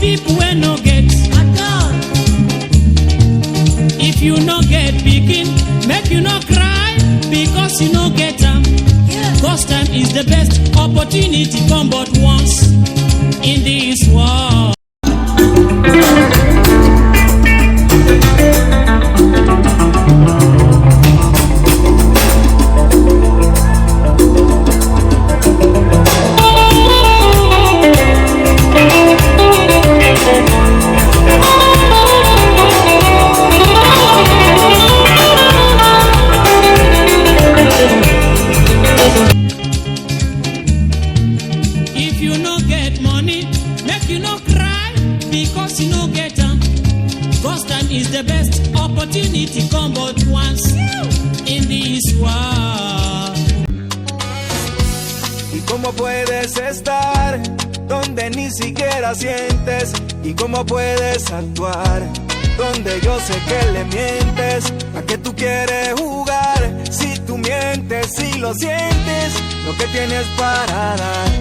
people wey no get. If you no get pikin, make you no cry because you no get am. First time is the best opportunity, come but once in this world. If you no get money, make you no cry because you no get am. First time is the best opportunity, come but once in this world. ¿Y cómo puedes estar donde ni siquiera sientes? ¿Y cómo puedes actuar donde yo sé que le mientes? ¿A qué tú quieres jugar si tú mientes? Si lo sientes, lo que tienes para dar.